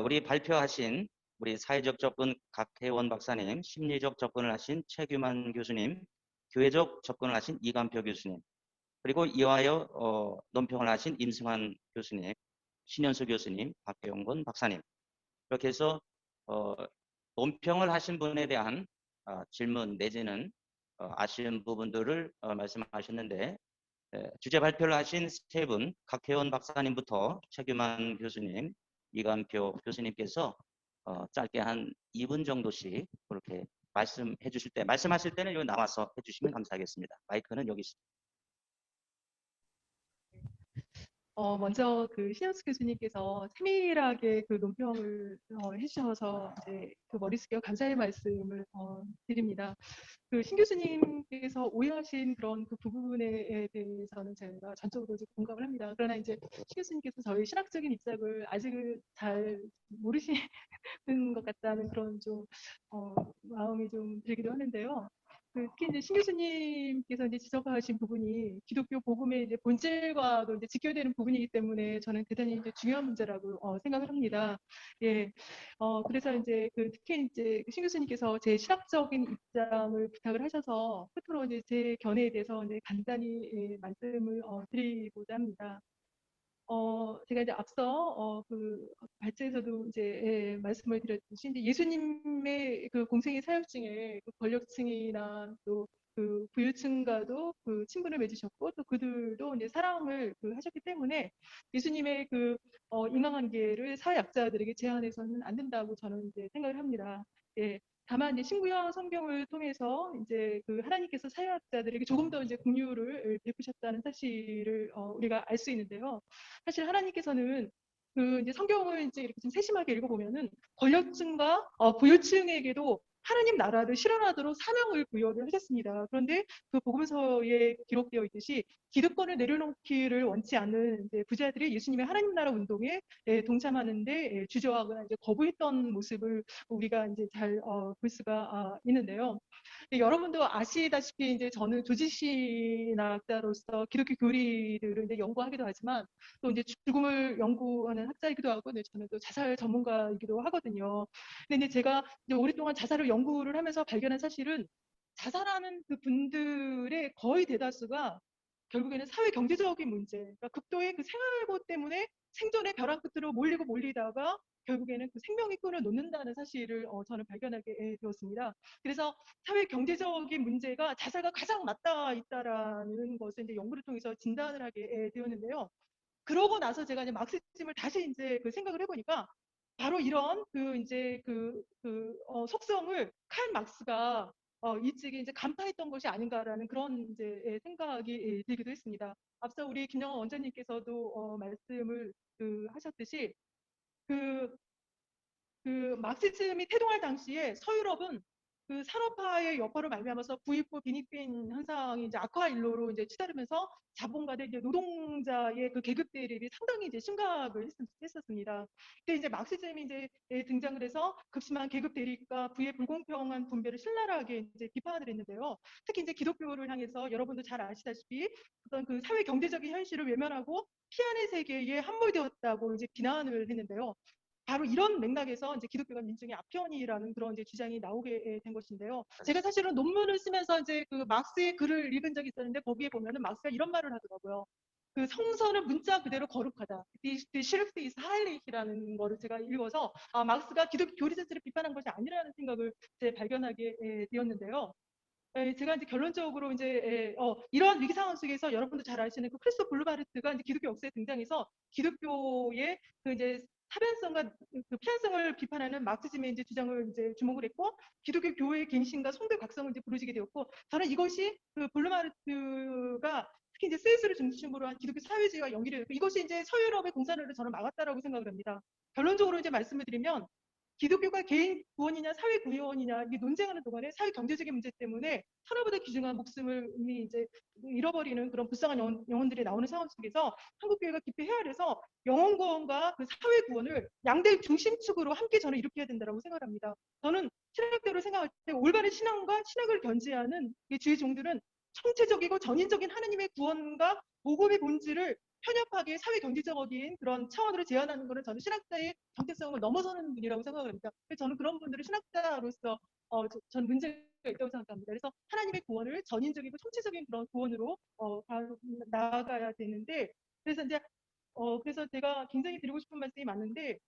우리 발표하신 우리 사회적 접근 각혜원 박사님, 심리적 접근을 하신 최규만 교수님, 교회적 접근을 하신 이간표 교수님, 그리고 이화여 논평을 하신 임승환 교수님, 신현수 교수님, 박경건 박사님, 이렇게 해서 어, 논평을 하신 분에 대한 질문 내지는 아쉬운 부분들을 말씀하셨는데, 주제 발표를 하신 세 분, 각혜원 박사님부터 최규만 교수님, 이간표 교수님께서 짧게 한 2분 정도씩 그렇게 말씀하실 때는 여기 나와서 해주시면 감사하겠습니다. 마이크는 여기 있습니다. 먼저 그 신현수 교수님께서 세밀하게 그 논평을 해주셔서 이제 그 머릿속에 감사의 말씀을 드립니다. 그 신 교수님께서 오해하신 그런 그 부분에 대해서는 제가 전적으로 이제 공감을 합니다. 그러나 이제 신 교수님께서 저희 신학적인 입장을 아직은 잘 모르시는 것 같다는 그런 좀 마음이 좀 들기도 하는데요. 특히 이제 신 교수님께서 이제 지적하신 부분이 기독교 복음의 이제 본질과도 이제 직결되는 부분이기 때문에 저는 대단히 이제 중요한 문제라고 생각을 합니다. 예, 그래서 이제 특히 이제 신 교수님께서 제 신학적인 입장을 부탁을 하셔서 끝으로 이제 제 견해에 대해서 이제 간단히 말씀을 드리고자 합니다. 제가 이제 앞서 발제에서도 이제 말씀을 드렸듯이 이제 예수님의 그 공생의 사역 중에 그 권력층이나 또 그 부유층과도 그 친분을 맺으셨고 또 그들도 이제 사랑을 하셨기 때문에 예수님의 인간관계를 사회 약자들에게 제한해서는 안 된다고 저는 이제 생각을 합니다. 예. 다만 이제 신구약 성경을 통해서 이제 그 하나님께서 사회학자들에게 조금 더 이제 긍휼을 베푸셨다는 사실을 우리가 알 수 있는데요. 사실 하나님께서는 그 이제 성경을 이제 이렇게 좀 세심하게 읽어보면은 권력층과 부유층에게도 하나님 나라를 실현하도록 사명을 부여를 하셨습니다. 그런데 그 복음서에 기록되어 있듯이 기득권을 내려놓기를 원치 않는 이제 부자들이 예수님의 하나님 나라 운동에 동참하는데 주저하거나 이제 거부했던 모습을 우리가 이제 잘 볼 수가 있는데요. 여러분도 아시다시피 이제 저는 조직신학자로서 기독교 교리들을 이제 연구하기도 하지만 또 이제 죽음을 연구하는 학자이기도 하고 저는 또 자살 전문가이기도 하거든요. 근데 이제 제가 이제 오랫동안 자살을 연구를 하면서 발견한 사실은 자살하는 그 분들의 거의 대다수가 결국에는 사회 경제적인 문제, 그러니까 극도의 그 생활고 때문에 생존의 벼랑 끝으로 몰리다가 결국에는 그 생명의 끈을 놓는다는 사실을 저는 발견하게 되었습니다. 그래서 사회 경제적인 문제가 자살과 가장 맞닿아 있다라는 것을 이제 연구를 통해서 진단을 하게 되었는데요. 그러고 나서 제가 이제 막시즘을 다시 이제 생각을 해보니까 바로 이런 속성을 칼 막스가 일찍이 이제 간파했던 것이 아닌가라는 그런 이제 생각이 들기도 했습니다. 앞서 우리 김영환 원장님께서도 말씀을 하셨듯이 그 막시즘이 태동할 당시에 서유럽은 그 산업화의 여파로 말미암아서 부익부 빈익빈 현상이 이제 악화 일로로 이제 치달으면서 자본가 대 이제 노동자의 그 계급 대립이 상당히 이제 심각을 했었습니다. 근데 이제 막시즘이 이제 등장을 해서 급심한 계급 대립과 부의 불공평한 분배를 신랄하게 이제 비판을 했는데요. 특히 이제 기독교를 향해서 여러분도 잘 아시다시피 어떤 그 사회 경제적인 현실을 외면하고 피안의 세계에 함몰되었다고 이제 비난을 했는데요. 바로 이런 맥락에서 이제 기독교가 민중의 아편이라는 그런 이제 주장이 나오게 된 것인데요. 제가 사실은 논문을 쓰면서 이제 그 막스의 글을 읽은 적이 있었는데 거기에 보면은 막스가 이런 말을 하더라고요. 그 성서는 문자 그대로 거룩하다. The Schrift is heilig이라는 거를 제가 읽어서 막스가 기독교 교리 자체를 비판한 것이 아니라는 생각을 이제 발견하게 되었는데요. 제가 이제 결론적으로 이제 이런 위기 상황 속에서 여러분도 잘 아시는 그 크리스토 블루바르트가 이제 기독교 역사에 등장해서 기독교의 그 이제 사변성과 그 피한성을 비판하는 마크시즘의 이제 주장을 이제 주목을 했고 기독교 교회의 갱신과 성대 각성을 이제 부르짖게 되었고 저는 이것이 그 블루바르트가 특히 이제 스위스를 중심으로 한 기독교 사회주의와 연결이 되고 이것이 이제 서유럽의 공산화를 저는 막았다라고 생각을 합니다. 결론적으로 이제 말씀을 드리면 기독교가 개인 구원이냐 사회 구원이냐 이게 논쟁하는 동안에 사회 경제적인 문제 때문에 하나보다 귀중한 목숨을 이미 이제 잃어버리는 그런 불쌍한 영혼들이 나오는 상황 속에서 한국 교회가 깊이 헤아려서 영혼 구원과 그 사회 구원을 양대 중심축으로 함께 저는 이렇게 해야 된다고 생각합니다. 저는 신학대로 생각할 때 올바른 신앙과 신학을 견지하는 주의 종들은 총체적이고 전인적인 하나님의 구원과 복음의 본질을 편협하게 사회 경제적인 그런 차원으로 제안하는 거는 저는 신학자의 정체성을 넘어서는 분이라고 생각을 합니다. 그래서 저는 그런 분들을 신학자로서 전 문제가 있다고 생각합니다. 그래서 하나님의 구원을 전인적이고 총체적인 그런 구원으로 나아가야 되는데, 그래서 이제 그래서 제가 굉장히 드리고 싶은 말씀이 많은데,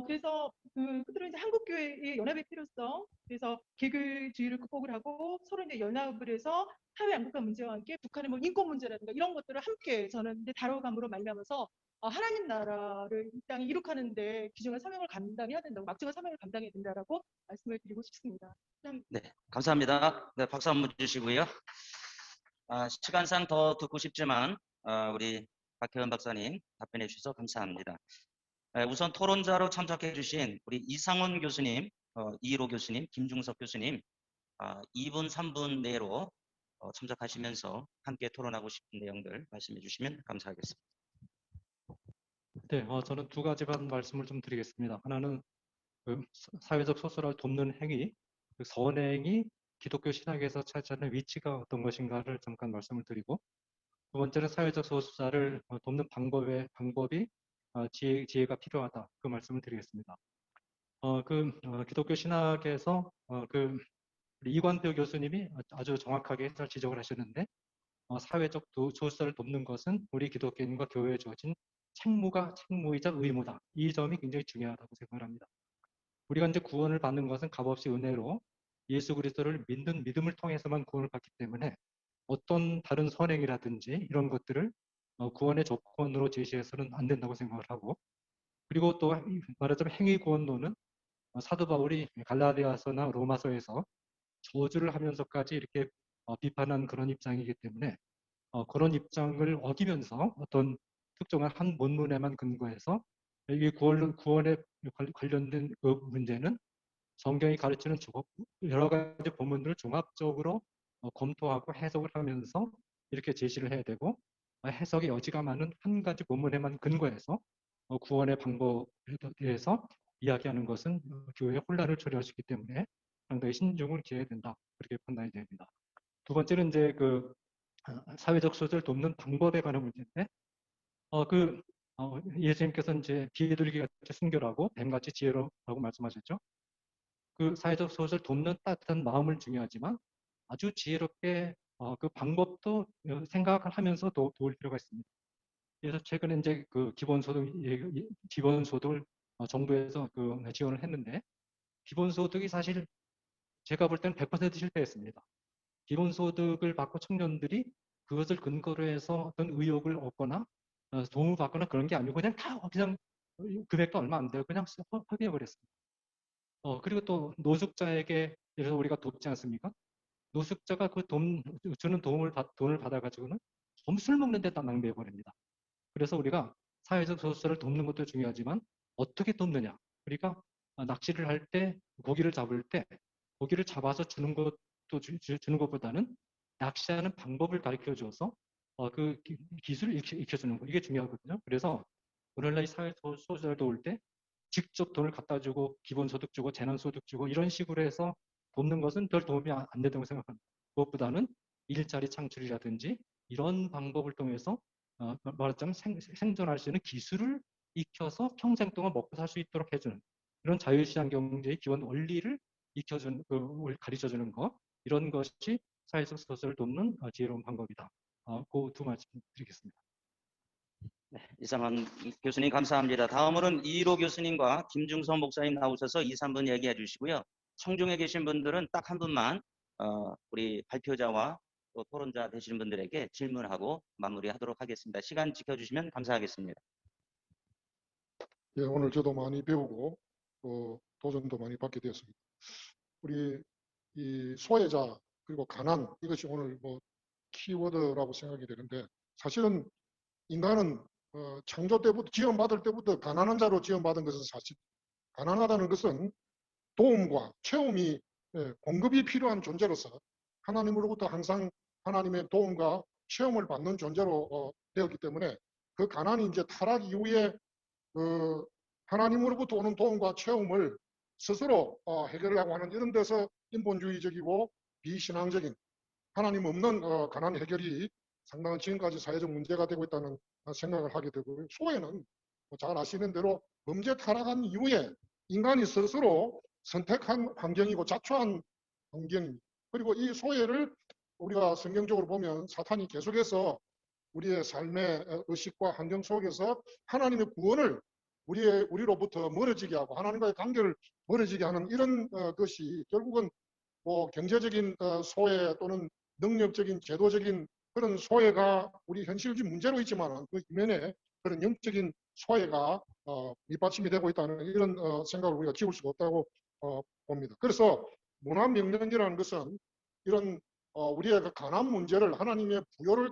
그래서 그들은 이제 한국교회의 연합의 필요성, 그래서 계급주의를 극복을 하고 서로 이제 연합을 해서 사회 양극화 문제와 함께 북한의 뭐 인권 문제라든가 이런 것들을 함께 저는 이제 다뤄감으로 말미암아서 하나님 나라를 이 땅에 이룩하는데 귀중한 사명을 감당해야 된다고, 막중한 사명을 감당해야 된다라고 말씀을 드리고 싶습니다. 네, 감사합니다. 네, 박수 한번 주시고요. 시간상 더 듣고 싶지만 우리 박혜원 박사님 답변해 주셔서 감사합니다. 우선 토론자로 참석해 주신 우리 이상훈 교수님, 이일호 교수님, 김중석 교수님 2분, 3분 내로 참석하시면서 함께 토론하고 싶은 내용들 말씀해 주시면 감사하겠습니다. 네, 저는 두 가지만 말씀을 좀 드리겠습니다. 하나는 그 사회적 소수를 돕는 행위, 그 선행이 기독교 신학에서 차지하는 위치가 어떤 것인가를 잠깐 말씀을 드리고, 두 번째는 사회적 소수자를 돕는 방법이 지혜가 필요하다. 그 말씀을 드리겠습니다. 기독교 신학에서 우리 이관표 교수님이 아주 정확하게 잘 지적을 하셨는데, 사회적 소수자를 돕는 것은 우리 기독교인과 교회에 주어진 책무이자 의무다. 이 점이 굉장히 중요하다고 생각을 합니다. 우리가 이제 구원을 받는 것은 값없이 은혜로 예수 그리스도를 믿는 믿음을 통해서만 구원을 받기 때문에 어떤 다른 선행이라든지 이런 것들을 구원의 조건으로 제시해서는 안 된다고 생각을 하고, 그리고 또 말하자면 행위 구원론은 사도 바울이 갈라디아서나 로마서에서 저주를 하면서까지 이렇게 비판한 그런 입장이기 때문에 그런 입장을 어기면서 어떤 특정한 한 본문에만 근거해서 이 구원에 관련된 그 문제는 성경이 가르치는 여러 가지 본문들을 종합적으로 검토하고 해석을 하면서 이렇게 제시를 해야 되고, 해석의 여지가 많은 한 가지 본문에만 근거해서 구원의 방법에 대해서 이야기하는 것은 교회의 혼란을 초래할 수 있기 때문에 상당히 신중을 기해야 된다. 그렇게 판단이 됩니다. 두 번째는 이제 사회적 소수를 돕는 방법에 관한 문제인데, 예수님께서 이제 비둘기 같이 순결하고 뱀같이 지혜로라고 말씀하셨죠. 그 사회적 소수를 돕는 따뜻한 마음을 중요하지만 아주 지혜롭게 그 방법도 생각을 하면서 도울 필요가 있습니다. 그래서 최근에 이제 기본소득을 정부에서 지원을 했는데, 기본소득이 사실 제가 볼 때는 100% 실패했습니다. 기본소득을 받고 청년들이 그것을 근거로 해서 어떤 의욕을 얻거나 도움을 받거나 그런 게 아니고 그냥 금액도 얼마 안 돼요. 그냥 허비해 버렸습니다. 그리고 또 노숙자에게 예를 들어 우리가 돕지 않습니까? 노숙자가 주는 돈을 받아가지고는 술 먹는 데다 낭비해 버립니다. 그래서 우리가 사회적 소수자를 돕는 것도 중요하지만 어떻게 돕느냐. 우리가 낚시를 할 때, 고기를 잡을 때 고기를 잡아서 주는 주는 것보다는 낚시하는 방법을 가르쳐 줘서 그 기술을 익혀주는 거, 이게 중요하거든요. 그래서 오늘날 사회 소수자를 도울 때 직접 돈을 갖다 주고 기본소득 주고 재난소득 주고 이런 식으로 해서 돕는 것은 별 도움이 안 된다고 생각합니다. 그것보다는 일자리 창출이라든지 이런 방법을 통해서 말하자면 생존할 수 있는 기술을 익혀서 평생 동안 먹고 살 수 있도록 해주는 이런 자유시장 경제의 기본 원리를 가르쳐주는 것, 이런 것이 사회적 소수를 돕는 지혜로운 방법이다. 그 두 말씀 드리겠습니다. 네, 이상한 교수님 감사합니다. 다음으로는 이일호 교수님과 김중선 목사님 나오셔서 2, 3분 얘기해 주시고요. 청중에 계신 분들은 딱 한 분만 우리 발표자와 또 토론자 되시는 분들에게 질문하고 마무리하도록 하겠습니다. 시간 지켜주시면 감사하겠습니다. 예, 오늘 저도 많이 배우고 도전도 많이 받게 되었습니다. 우리 이 소외자 그리고 가난, 이것이 오늘 키워드라고 생각이 되는데, 사실은 인간은 창조 때부터, 지원받을 때부터 가난한 자로 지원받은 것은 사실. 가난하다는 것은 도움과 체험이 공급이 필요한 존재로서 하나님으로부터 항상 하나님의 도움과 체험을 받는 존재로 되었기 때문에, 그 가난이 이제 타락 이후에 하나님으로부터 오는 도움과 체험을 스스로 해결하려고 하는 이런 데서 인본주의적이고 비신앙적인 하나님 없는 가난 해결이 상당한 지금까지 사회적 문제가 되고 있다는 생각을 하게 되고요. 소외는 잘 아시는 대로 범죄 타락한 이후에 인간이 스스로 선택한 환경이고 자초한 환경입니다. 그리고 이 소외를 우리가 성경적으로 보면 사탄이 계속해서 우리의 삶의 의식과 환경 속에서 하나님의 구원을 우리로부터 멀어지게 하고 하나님과의 관계를 멀어지게 하는 이런 것이 결국은 뭐 경제적인 소외 또는 능력적인 제도적인 그런 소외가 우리 현실적 문제로 있지만 그 이면에 그런 영적인 소외가 밑받침이 되고 있다는 이런 생각을 우리가 지울 수가 없다고 봅니다. 그래서 문화명령이라는 것은 이런 우리의 그 가난 문제를 하나님의 부여를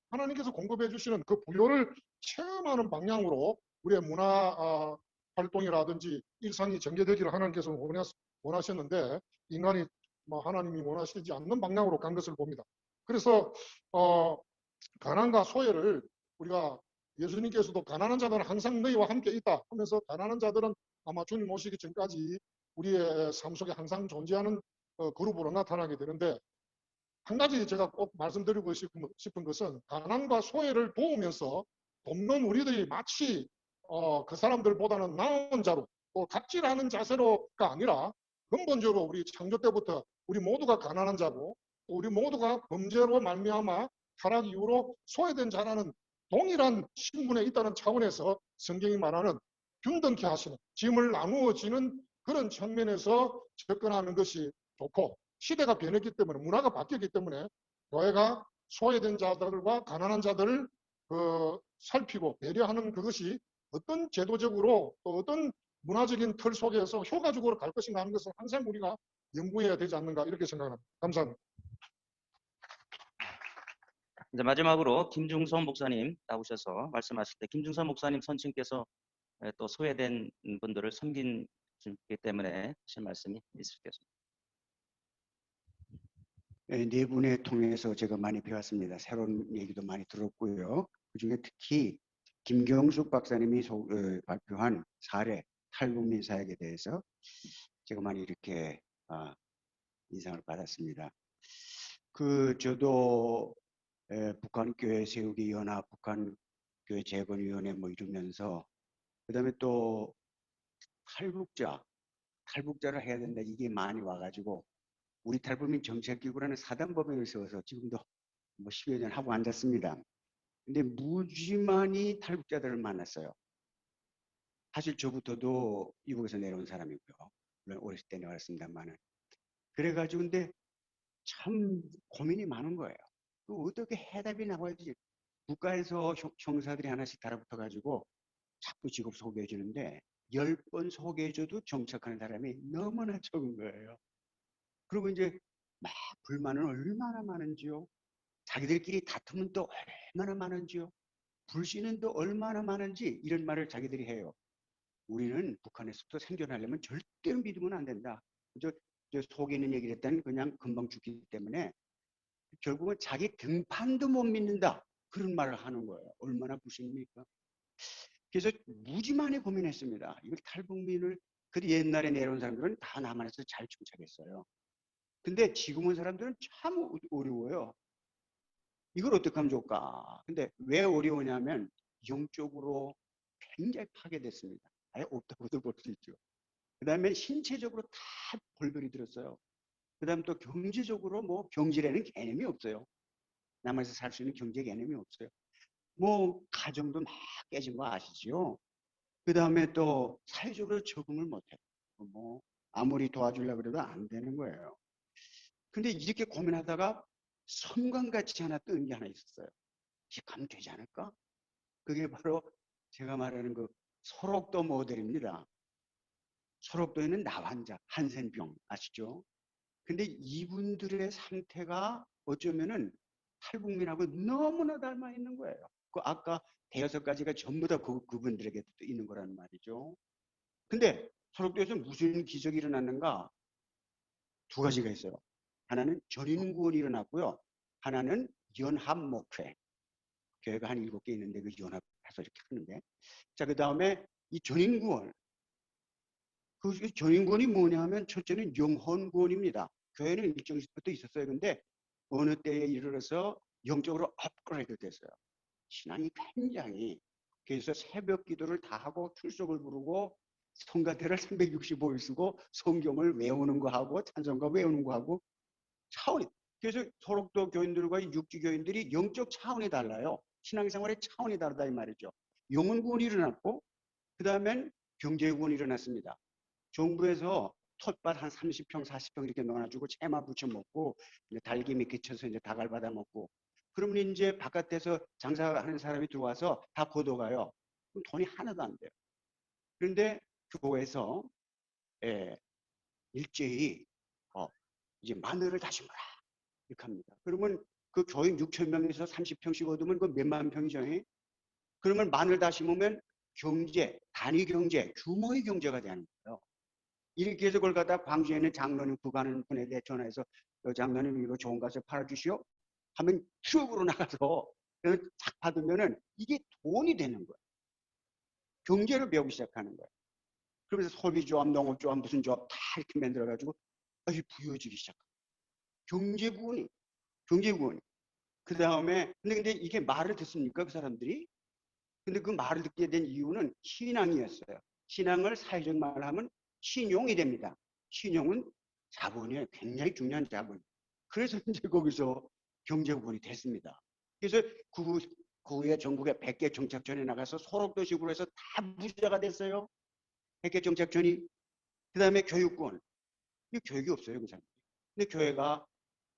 하나님께서 공급해 주시는 그 부여를 체험하는 방향으로 우리의 문화 활동이라든지 일상이 전개되기를 하나님께서 원하셨는데 인간이 하나님이 원하시지 않는 방향으로 간 것을 봅니다. 그래서 가난과 소외를 우리가 예수님께서도 가난한 자들은 항상 너희와 함께 있다 하면서 가난한 자들은 아마 주님 오시기 전까지 우리의 삶 속에 항상 존재하는 그룹으로 나타나게 되는데 한 가지 제가 꼭 말씀드리고 싶은 것은 가난과 소외를 도우면서 돕는 우리들이 마치 그 사람들보다는 나은 자로 또 갑질하는 자세로가 아니라 근본적으로 우리 창조 때부터 우리 모두가 가난한 자고 우리 모두가 범죄로 말미암아 타락 이후로 소외된 자라는 동일한 신분에 있다는 차원에서 성경이 말하는 균등케 하시는 짐을 나누어지는 그런 측면에서 접근하는 것이 좋고 시대가 변했기 때문에 문화가 바뀌었기 때문에 교회가 소외된 자들과 가난한 자들을 살피고 배려하는 그것이 어떤 제도적으로 또 어떤 문화적인 틀 속에서 효과적으로 갈 것인가 하는 것을 항상 우리가 연구해야 되지 않는가 이렇게 생각합니다. 감사합니다. 이제 마지막으로 김중선 목사님 나오셔서 말씀하실 때 김중선 목사님 선친께서 또 소외된 분들을 섬기기 때문에 하신 말씀이 있으시겠습니다. 네 분에 통해서 제가 많이 배웠습니다. 새로운 얘기도 많이 들었고요. 그중에 특히 김경숙 박사님이 발표한 사례 탈북민 사역에 대해서 제가 많이 이렇게 인상을 받았습니다. 저도 북한 교회 세우기 연합, 북한 교회 재건위원회 뭐 이루면서 그다음에 또 탈북자를 해야 된다 이게 많이 와가지고 우리 탈북민 정책기구라는 사단법인을 세워서 지금도 뭐 10여 년 하고 앉았습니다. 근데 무지 많이 탈북자들을 만났어요. 사실 저부터도 이북에서 내려온 사람이고요. 물론 어렸을 때 내려왔습니다만은. 그래가지고 근데 참 고민이 많은 거예요. 어떻게 해답이 나와야지. 국가에서 형사들이 하나씩 달아붙어가지고 자꾸 직업 소개해 주는데 10번 소개해줘도 정착하는 사람이 너무나 적은 거예요. 그리고 이제 막 불만은 얼마나 많은지요. 자기들끼리 다툼은 또 얼마나 많은지요. 불신은 또 얼마나 많은지 이런 말을 자기들이 해요. 우리는 북한에서부터 생존하려면 절대로 믿으면 안 된다. 저 속에 있는 얘기를 했다는 그냥 금방 죽기 때문에 결국은 자기 등판도 못 믿는다. 그런 말을 하는 거예요. 얼마나 부신입니까? 그래서 무지 많이 고민했습니다. 이걸 탈북민을 옛날에 내려온 사람들은 다 남한에서 잘 정착했어요. 근데 지금 온 사람들은 참 어려워요. 이걸 어떻게 하면 좋을까? 근데 왜 어려우냐면 영적으로 굉장히 파괴됐습니다. 아예 없다고도 볼 수 있죠. 그 다음에 신체적으로 다 골별이 들었어요. 그 다음에 또 경제적으로 뭐 경제라는 개념이 없어요. 남한에서 살 수 있는 경제 개념이 없어요. 뭐 가정도 막 깨진 거 아시죠? 그 다음에 또 사회적으로 적응을 못해요. 뭐 아무리 도와주려고 해도 안 되는 거예요. 근데 이렇게 고민하다가 섬광같이 하나 뜨는 게 하나 있었어요. 이게 가면 되지 않을까? 그게 바로 제가 말하는 그 소록도 모델입니다. 소록도에는 나환자, 한센병 아시죠? 근데 이분들의 상태가 어쩌면은 탈북민하고 너무나 닮아 있는 거예요. 아까 대여섯 가지가 전부 다 그분들에게 있는 거란 말이죠. 근데 소록도에서 무슨 기적이 일어났는가? 두 가지가 있어요. 하나는 전인구원이 일어났고요. 하나는 연합목회. 교회가 한 7개 있는데 그 연합해서 이렇게 하는데. 자, 그 다음에 이 전인구원. 그 전인구원이 뭐냐 하면 첫째는 영혼구원입니다. 교회는 일정 시부터 있었어요. 근데 어느 때에 이르러서 영적으로 업그레이드 됐어요. 신앙이 굉장히. 그래서 새벽 기도를 다 하고 출석을 부르고 성가대를 365일 쓰고 성경을 외우는 거 하고 찬송가 외우는 거 하고 차원이. 그래서 소록도 교인들과 육지 교인들이 영적 차원이 달라요. 신앙생활의 차원이 다르다 이 말이죠. 영혼 구원이 일어났고 그 다음엔 경제 구원이 일어났습니다. 정부에서 텃밭 한 30평, 40평 이렇게 넣어가지고 채마 부쳐 먹고 달기 미끼 쳐서 이제 닭알 받아 먹고 그러면 이제 바깥에서 장사하는 사람이 들어와서 다 걷어가요. 그럼 돈이 하나도 안 돼요. 그런데 교회에서 일제히 이제 마늘을 다시 마라 이렇게 합니다. 그러면 그 교인 6천 명에서 30평씩 얻으면 그 몇만 평이죠. 그러면 마늘 다 심으면 경제, 단위 경제, 규모의 경제가 되는 거예요. 이렇게 해서 그걸 갖다 광주에 있는 장로님 부가는 분에게 전화해서 장로님 이거 좋은 가서 팔아주시오 하면 트럭으로 나가서 착 받으면은 이게 돈이 되는 거예요. 경제를 배우기 시작하는 거예요. 그러면서 소비조합, 농업조합, 무슨 조합 다 이렇게 만들어가지고 아주 부여지기 시작합니다. 경제구원이. 그 다음에 근데 이게 말을 듣습니까? 그 사람들이? 근데 그 말을 듣게 된 이유는 신앙이었어요. 신앙을 사회적 말을 하면 신용이 됩니다. 신용은 자본이에요. 굉장히 중요한 자본. 그래서 이제 거기서 경제구원이 됐습니다. 그래서 그 후에 전국에 100개 정착촌에 나가서 소록도식으로 해서 다 부자가 됐어요. 100개 정착촌이. 그 다음에 교육권. 이 교육이 없어요. 그 사람. 근데 교회가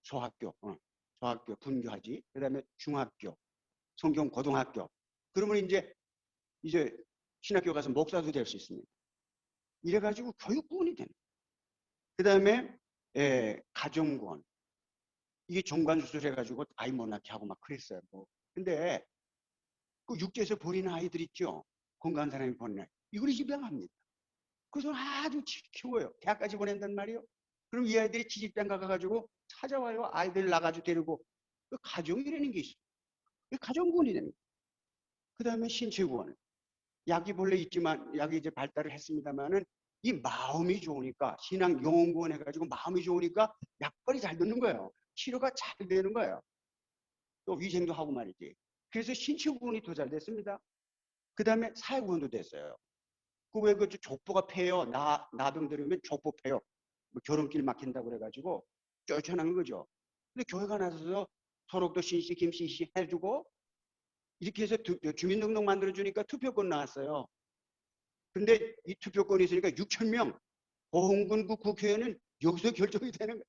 소학교, 분교하지. 그 다음에 중학교, 성경 고등학교. 그러면 이제 신학교 가서 목사도 될 수 있습니다. 이래가지고 교육구원이 되는. 그 다음에 가정구원. 이게 정관수술 해가지고 아이 못 낳게 하고 막 그랬어요. 근데 그 육지에서 버리는 아이들 있죠. 건강한 사람이 버리는 아이. 이걸 입양합니다. 그래서 아주 키워요. 대학까지 보낸단 말이에요. 그럼 이 아이들이 지집장 가가지고 찾아와요. 아이들 나가지고 데리고. 그 가정이라는 게 있어요. 가정구원이 되는 거예요. 그 다음에 신체구원. 약이 본래 있지만 약이 이제 발달을 했습니다만은 이 마음이 좋으니까 신앙 영혼구원 해가지고 마음이 좋으니까 약발이 잘 듣는 거예요. 치료가 잘 되는 거예요. 또 위생도 하고 말이지. 그래서 신체구원이 더 잘 됐습니다. 그 다음에 사회구원도 됐어요. 그 왜 그 족보가 패요. 나병 들으면 족보 패요. 뭐 결혼길 막힌다고 그래가지고 쫓아나는 거죠. 근데 교회가 나서서 소록도 신씨, 김씨 해주고 이렇게 해서 주민등록 만들어주니까 투표권 나왔어요. 근데 이 투표권이 있으니까 6천 명 보훈군구 국회의원은 여기서 결정이 되는 거예요.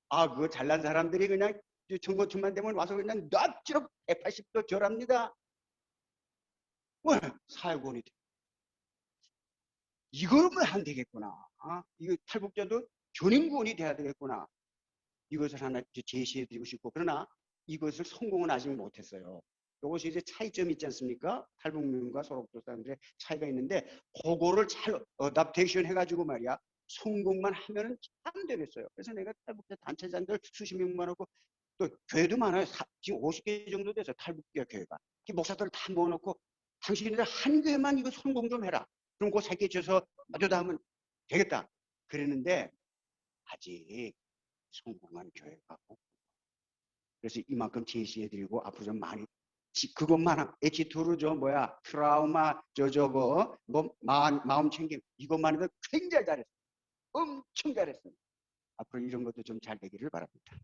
아, 그거 잘난 사람들이 그냥 선거철만 되면 와서 그냥 납치로 180도 절합니다. 왜? 사회구원이 돼. 이거는 안 되겠구나. 이거 탈북자도 전인구원이 돼야 되겠구나. 이것을 하나 제시해드리고 싶고, 그러나 이것을 성공은 아직 못했어요. 이것이 이제 차이점이 있지 않습니까? 탈북민과 소록도 사람들의 차이가 있는데, 그거를 잘 어답테이션 해가지고 말이야, 성공만 하면은 참 되겠어요. 그래서 내가 탈북자 단체장들 수십 명만 하고, 또 교회도 많아요. 지금 50개 정도 돼서 탈북자 교회가. 목사들을 다 모아놓고, 당신들 한 교회만 이거 성공 좀 해라. 그럼 그 새끼 쳐서 마주다 하면 되겠다. 그랬는데, 아직 성공한 교회가 없고. 그래서 이만큼 제시해드리고 앞으로 좀 많이 그것만 H2로 트라우마 저거 마음 챙김 이것만 해도 굉장히 잘했어요. 엄청 잘했습니다. 앞으로 이런 것도 좀 잘 되기를 바랍니다.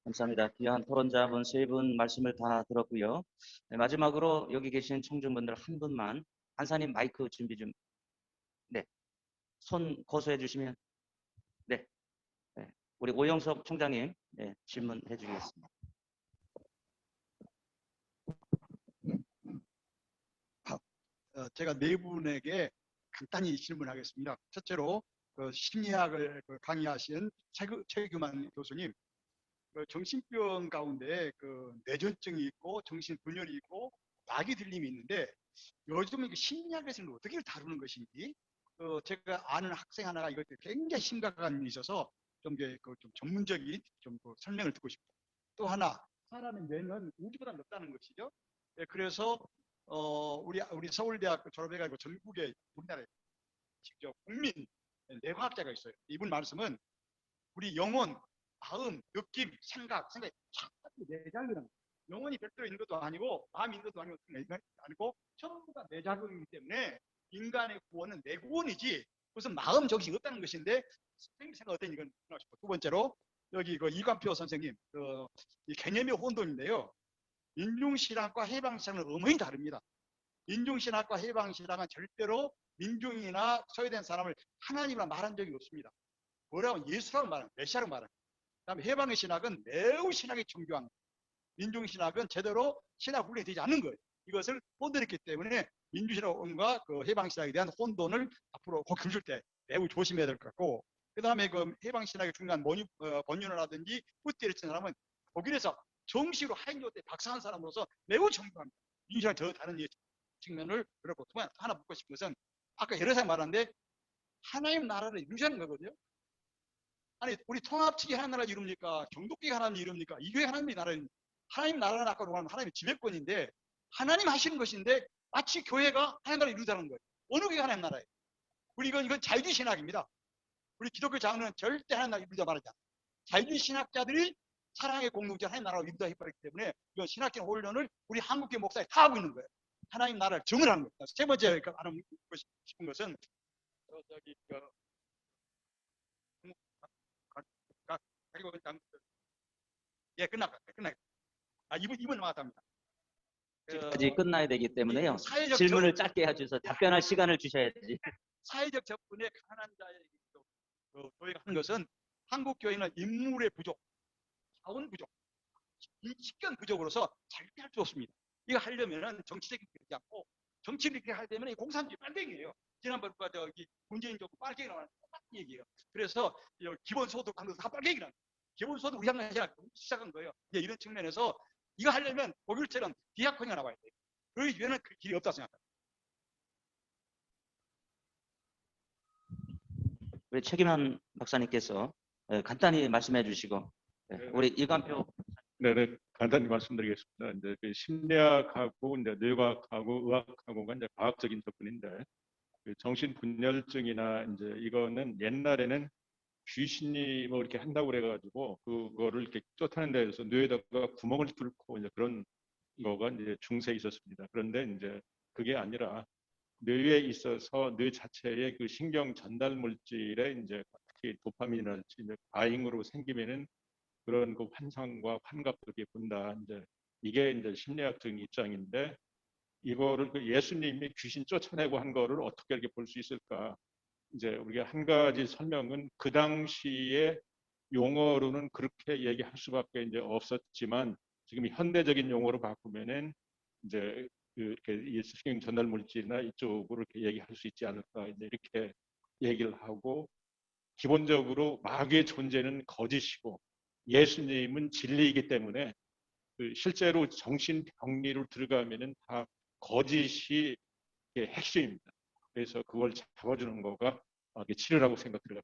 감사합니다. 귀한 토론자분 세 분 말씀을 다 들었고요. 네, 마지막으로 여기 계신 청중분들 한 분만 한사님 마이크 준비 좀. 네, 손 고소해 주시면. 네, 우리 오영석 총장님 질문해 주시겠습니다. 제가 네 분에게 간단히 질문하겠습니다. 첫째로 심리학을 강의하신 최규만 교수님, 정신병 가운데 뇌전증이 있고 정신분열이 있고 마귀 들림이 있는데 요즘 심리학에서는 어떻게 다루는 것인지 제가 아는 학생 하나가 이것 굉장히 심각한 일이 있어서 좀 전문적인 설명을 듣고 싶어요. 또 하나, 사람의 뇌는 우주보다 넓다는 것이죠. 그래서 우리 서울대학교 졸업해가지고 전국에 우리나라에 직접 국민 뇌과학자가 있어요. 이분 말씀은 우리 영혼, 마음, 느낌, 생각이 내작이라는 영혼이 별도로 있는 것도 아니고 마음이 있는 것도 아니고 전부 다 내작이기 때문에 인간의 구원은 내 구원이지 무슨 마음 정신이 없다는 것인데 선생님 생각 어떤 이건 두 번째로 여기 그 이관표 선생님 이 개념의 혼돈인데요. 민중신학과 해방신학은 어머니 다릅니다. 민중신학과 해방신학은 절대로 민중이나 소외된 사람을 하나님이라 말한 적이 없습니다. 뭐라고 예수라고 말합니다. 메시아라고 말합니다. 그다음에 해방의 신학은 매우 신학이 정교한 민중신학은 제대로 신학 훈련이 되지 않는 거예요. 이것을 혼돈했기 때문에 민주신학과 그 해방신학에 대한 혼돈을 앞으로 꼭 교실 때 매우 조심해야 될 것 같고, 그 다음에 그 해방신학의 중요한 번윤을 하든지 뿌띠를 친 사람은 독일에서 정식으로 하인조 때 박사한 사람으로서 매우 정교합니다. 민주신학 저 다른 측면을 그렇고, 또 하나 묻고 싶은 것은 아까 여러 사람 말하는데 하나님 나라를 이루자는 거거든요. 아니 우리 통합측이 하나님 나라를 이룹니까? 경독계가 하나님 이룹니까? 이게 하나님의 나라입니다. 하나님 나라는 아까 말하면 하나님의 지배권인데 하나님 하시는 것인데 마치 교회가 하나님 나라를 이루자는 거예요. 어느 교회가 하나님 나라예요? 우리 이건 자유주의 신학입니다. 우리 기독교 장로는 절대 하나님 나라를 이루자 말하지 않아요. 자유주의 신학자들이 사랑의 공동체 하나님 나라를 이루다 해버렸기 때문에 이건 신학적 혼론을 우리 한국교 목사에 다 하고 있는 거예요. 하나님 나라를 정을 하는 거예요. 세 번째 알고 싶은 것은 저기 예, 끝났다. 이분 남았답니다. 까지 끝나야 되기 때문에요. 사회적 질문을 짧게 해주셔서 답변할 시간을 주셔야지. 사회적 접근에 가난한 자에게 교회가 하는 것은 한국 교회는 인물의 부족, 자원 부족, 식견 부족으로서 절대 할 수 없습니다. 이거 하려면은 정치적인 게 되지 않고 정치를 이렇게 하려면 공산주의 빨갱이에요. 지난번 저기 문재인 정부 빨갱이 나왔는 똑같은 얘기예요. 그래서 기본소득 하는 다 빨갱이라는 거예요. 기본소득 우리 학년이 시작한 거예요. 이제 이런 측면에서 이거 하려면 독일처럼 디아코니가 나와야 돼요. 그 이외에는 그 길이 없다 생각합니다. 우리 최규만 박사님께서 간단히 말씀해 주시고 우리 이관표 네, 간단히 말씀드리겠습니다. 이제 그 심리학하고 이제 뇌과학하고 의학하고가 이제 과학적인 접근인데 그 정신분열증이나 이제 이거는 옛날에는 귀신이 뭐 이렇게 한다고 그래가지고 그거를 이렇게 쫓아내는 데서 뇌에다가 구멍을 뚫고 이제 그런 거가 이제 중세에 있었습니다. 그런데 이제 그게 아니라 뇌에 있어서 뇌 자체의 그 신경 전달 물질에 이제 특히 도파민이랄지 이제 과잉으로 생기면은 그런 그 환상과 환각들이 본다. 이제 이게 이제 심리학적인 입장인데 이거를 그 예수님이 귀신 쫓아내고 한 거를 어떻게 이렇게 볼 수 있을까? 이제 우리가 한 가지 설명은 그 당시에 용어로는 그렇게 얘기할 수밖에 이제 없었지만 지금 현대적인 용어로 바꾸면은 이제 이렇게 신경 전달 물질이나 이쪽으로 이렇게 얘기할 수 있지 않을까 이제 이렇게 얘기를 하고 기본적으로 마귀의 존재는 거짓이고 예수님은 진리이기 때문에 그 실제로 정신병리로 들어가면은 다 거짓이 핵심입니다. 그래서 그걸 잡아주는 거가 치료라고 생각합니다.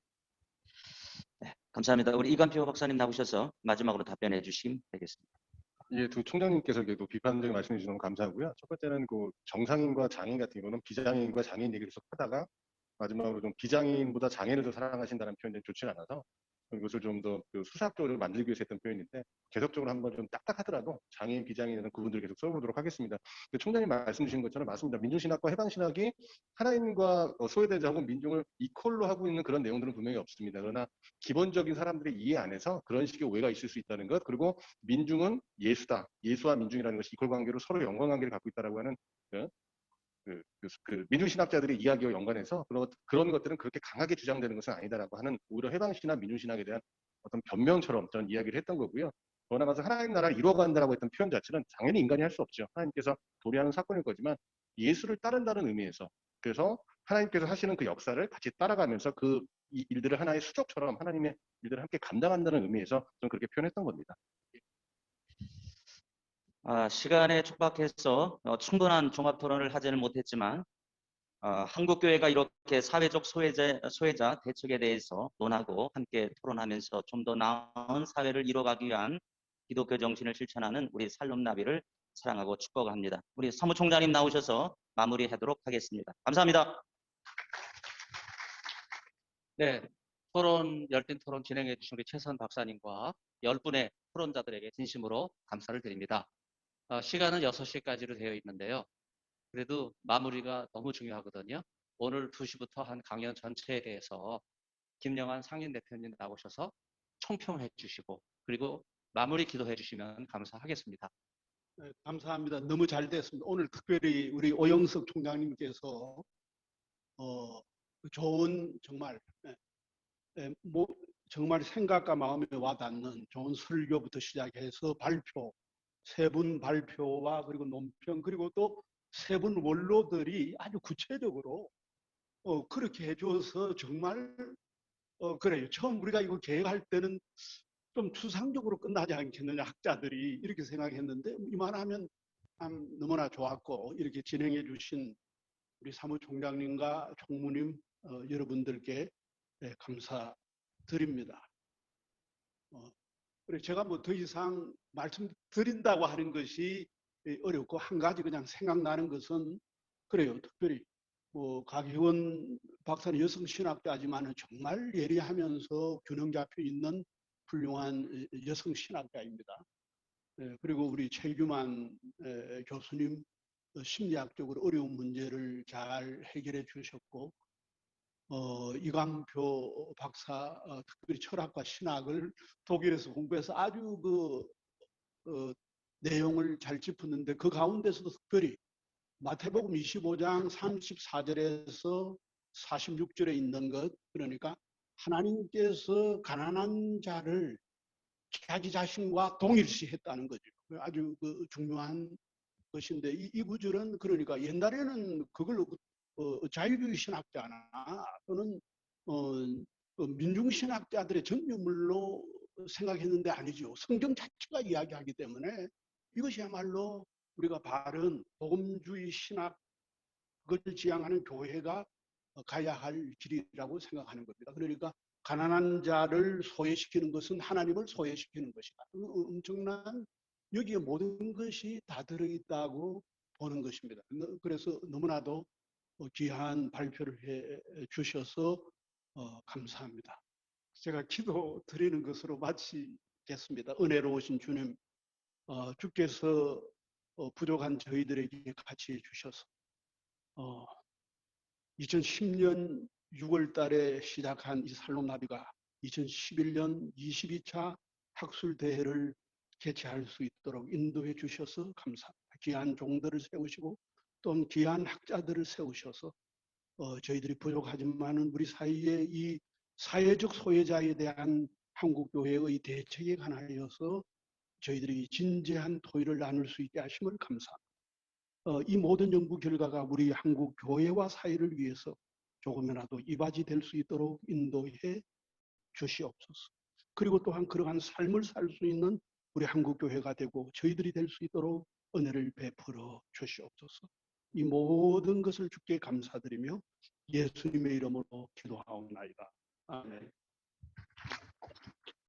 네, 감사합니다. 우리 이관표 박사님 나오셔서 마지막으로 답변해 주시면 되겠습니다. 예, 두 총장님께서도 비판적인 말씀해 주셔서 너무 감사하고요. 첫 번째는 그 정상인과 장애인 같은 경우는 비장애인과 장애인 얘기를 계속 하다가 마지막으로 좀 비장애인보다 장애인을 더 사랑하신다는 표현이 좋지 않아서 이것을 좀 더 수사학적으로 만들기 위해서 했던 표현인데 계속적으로 한번 좀 딱딱하더라도 장애인, 비장애인은 구분들을 계속 써보도록 하겠습니다. 총장님 말씀 주신 것처럼 맞습니다. 민중신학과 해방신학이 하나님과 소외대자하고 민중을 이퀄로 하고 있는 그런 내용들은 분명히 없습니다. 그러나 기본적인 사람들의 이해 안에서 그런 식의 오해가 있을 수 있다는 것, 그리고 민중은 예수다, 예수와 민중이라는 것이 이퀄 관계로 서로 연관관계를 갖고 있다라고 하는 민중신학자들의 이야기와 연관해서 그런 것들은 그렇게 강하게 주장되는 것은 아니다라고 하는 오히려 해방신학, 민중신학에 대한 어떤 변명처럼 저는 이야기를 했던 거고요. 더 나아가서 하나님 나라를 이뤄간다라고 했던 표현 자체는 당연히 인간이 할 수 없죠. 하나님께서 도래하는 사건일 거지만 예수를 따른다는 의미에서 그래서 하나님께서 하시는 그 역사를 같이 따라가면서 이 일들을 하나의 수족처럼 하나님의 일들을 함께 감당한다는 의미에서 저는 그렇게 표현했던 겁니다. 시간에 촉박해서 충분한 종합 토론을 하지는 못했지만 한국교회가 이렇게 사회적 소외자 대책에 대해서 논하고 함께 토론하면서 좀 더 나은 사회를 이뤄가기 위한 기독교 정신을 실천하는 우리 살롬나비를 사랑하고 축복합니다. 우리 사무총장님 나오셔서 마무리하도록 하겠습니다. 감사합니다. 네, 열띤 토론 진행해 주신 우리 최선 박사님과 10분의 토론자들에게 진심으로 감사를 드립니다. 시간은 6시까지로 되어 있는데요. 그래도 마무리가 너무 중요하거든요. 오늘 2시부터 한 강연 전체에 대해서 김영환 상임 대표님 나오셔서 총평해 주시고 그리고 마무리 기도해 주시면 감사하겠습니다. 네, 감사합니다. 너무 잘 됐습니다. 오늘 특별히 우리 오영석 총장님께서 좋은 정말 정말 생각과 마음에 와닿는 좋은 설교부터 시작해서 발표, 세 분 발표와 그리고 논평 그리고 또 세 분 원로들이 아주 구체적으로 그렇게 해줘서 정말 그래요. 처음 우리가 이거 계획할 때는 좀 추상적으로 끝나지 않겠느냐 학자들이 이렇게 생각했는데 이만하면 참 너무나 좋았고 이렇게 진행해 주신 우리 사무총장님과 총무님 여러분들께 감사드립니다. 그래 제가 뭐 더 이상 말씀드린다고 하는 것이 어렵고 한 가지 그냥 생각나는 것은 그래요. 특별히 뭐 강혜원 박사는 여성신학자지만 정말 예리하면서 균형 잡혀 있는 훌륭한 여성신학자입니다. 그리고 우리 최규만 교수님 심리학적으로 어려운 문제를 잘 해결해 주셨고 이광표 박사 특별히 철학과 신학을 독일에서 공부해서 아주 내용을 잘 짚었는데 그 가운데서도 특별히 마태복음 25장 34절에서 46절에 있는 것 그러니까 하나님께서 가난한 자를 자기 자신과 동일시했다는 거죠. 아주 중요한 것인데 이 구절은 그러니까 옛날에는 그걸로 자유주의 신학자나 또는 민중신학자들의 전유물로 생각했는데 아니죠. 성경 자체가 이야기하기 때문에 이것이야말로 우리가 바른 복음주의 신학 그걸 지향하는 교회가 가야 할 길이라고 생각하는 겁니다. 그러니까 가난한 자를 소외시키는 것은 하나님을 소외시키는 것이다. 엄청난 여기에 모든 것이 다 들어있다고 보는 것입니다. 그래서 너무나도 귀한 발표를 해 주셔서 감사합니다. 제가 기도 드리는 것으로 마치겠습니다. 은혜로우신 주님, 주께서 부족한 저희들에게 같이 해주셔서 2010년 6월 달에 시작한 이 살롬나비가 2011년 22차 학술대회를 개최할 수 있도록 인도해 주셔서 감사합니다. 귀한 종들을 세우시고 또 귀한 학자들을 세우셔서 저희들이 부족하지만은 우리 사이에 이 사회적 소외자에 대한 한국교회의 대책에 관하여서 저희들이 진지한 토의를 나눌 수 있게 하심을 감사합니다. 이 모든 연구 결과가 우리 한국 교회와 사회를 위해서 조금이라도 이바지 될 수 있도록 인도해 주시옵소서. 그리고 또한 그러한 삶을 살 수 있는 우리 한국 교회가 되고 저희들이 될 수 있도록 은혜를 베풀어 주시옵소서. 이 모든 것을 주께 감사드리며 예수님의 이름으로 기도하옵나이다. 아멘.